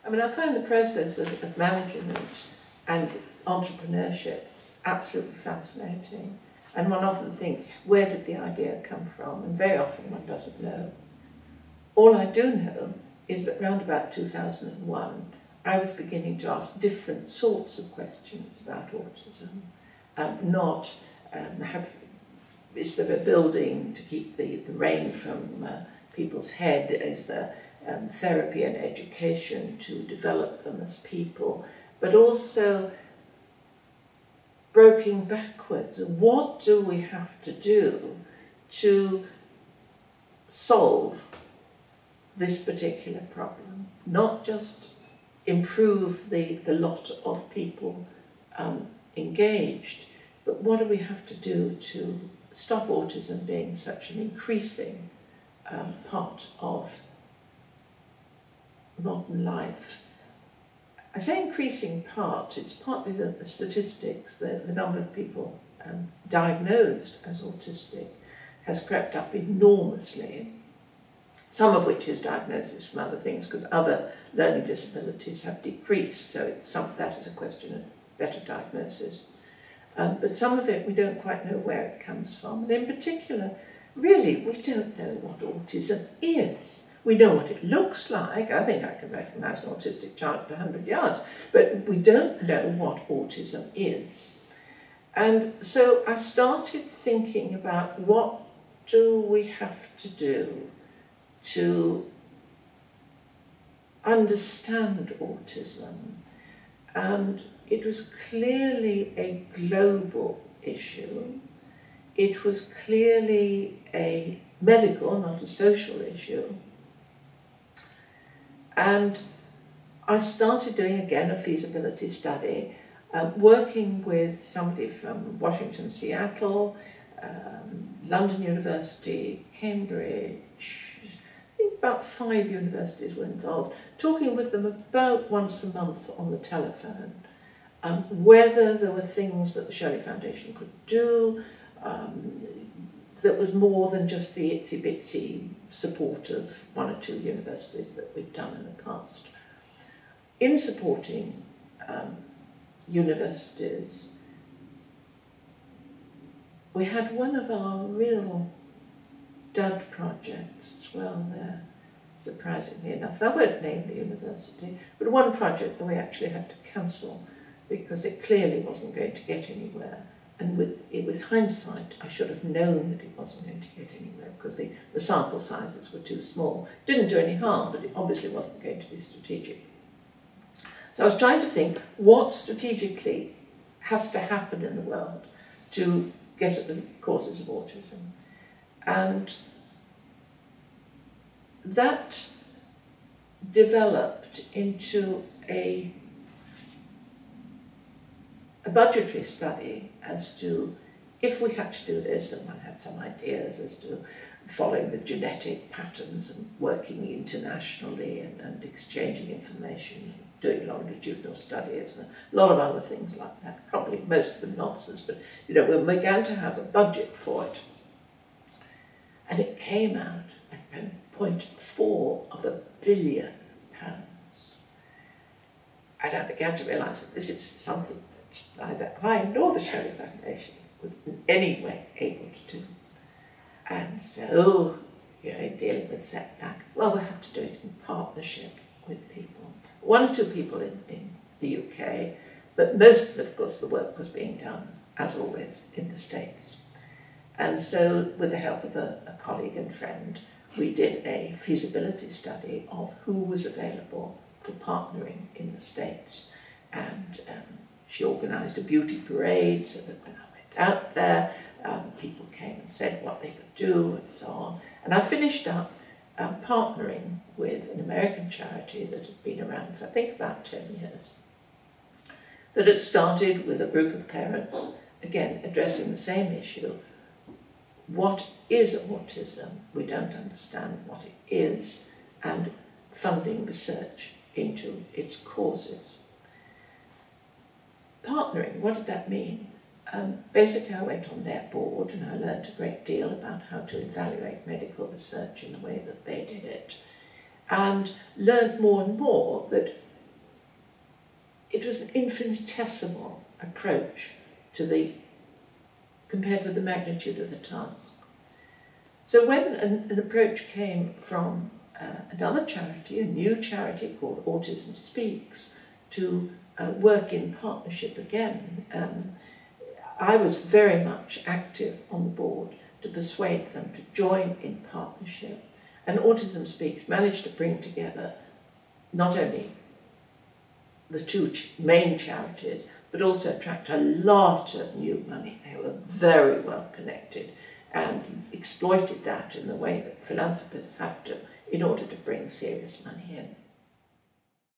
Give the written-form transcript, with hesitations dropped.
I mean, I find the process of management and entrepreneurship absolutely fascinating. And one often thinks, where did the idea come from? And very often one doesn't know. All I do know is that round about 2001, I was beginning to ask different sorts of questions about autism. Is there a building to keep the rain from people's head? Is there therapy and education to develop them as people? But also broken backwards. What do we have to do to solve this particular problem? Not just improve the lot of people engaged, but what do we have to do to stop autism being such an increasing part of modern life? I say increasing part, it's partly the statistics, the number of people diagnosed as autistic has crept up enormously, some of which is diagnosis from other things, because other learning disabilities have decreased, so that is a question of better diagnosis. But some of it we don't quite know where it comes from, and in particular, really, we don't know what autism is. We know what it looks like. I think I can recognise an autistic child at 100 yards, but we don't know what autism is. And so I started thinking about what do we have to do to understand autism. And it was clearly a global issue. It was clearly a medical, not a social issue. And I started doing again a feasibility study, working with somebody from Washington, Seattle, London University, Cambridge. I think about 5 universities were involved, talking with them about once a month on the telephone, whether there were things that the Shirley Foundation could do that was more than just the itsy-bitsy support of 1 or 2 universities that we'd done in the past. In supporting universities, we had one of our real dud projects as well there, surprisingly enough. I won't name the university, but one project that we actually had to cancel because it clearly wasn't going to get anywhere. And with hindsight, I should have known that it wasn't going to get anywhere because the sample sizes were too small. Didn't do any harm, but it obviously wasn't going to be strategic. So I was trying to think what strategically has to happen in the world to get at the causes of autism. And that developed into a budgetary study as to if we had to do this, and I had some ideas as to following the genetic patterns and working internationally and exchanging information, doing longitudinal studies and a lot of other things like that, probably most of them nonsense, but you know, we began to have a budget for it. And it came out at 0.4 billion pounds. And I began to realise that this is something neither I nor the Shirley Foundation was in any way able to do. And so, you know, dealing with setbacks, well, we have to do it in partnership with people. 1 or 2 people in the UK, but most of course, the work was being done, as always, in the States. And so, with the help of a colleague and friend, we did a feasibility study of who was available for partnering in the States. And she organised a beauty parade so that when I went out there, people came and said what they could do and so on. And I finished up partnering with an American charity that had been around for I think about 10 years. That had started with a group of parents, again addressing the same issue. What is autism? We don't understand what it is, and funding research into its causes. Partnering, what did that mean? Basically, I went on their board and I learned a great deal about how to evaluate medical research in the way that they did it, and learned more and more that it was an infinitesimal approach compared with the magnitude of the task. So when an approach came from another charity, a new charity called Autism Speaks, to work in partnership again, I was very much active on the board to persuade them to join in partnership. And Autism Speaks managed to bring together not only the two main charities, but also attract a lot of new money. They were very well connected and exploited that in the way that philanthropists have to in order to bring serious money in.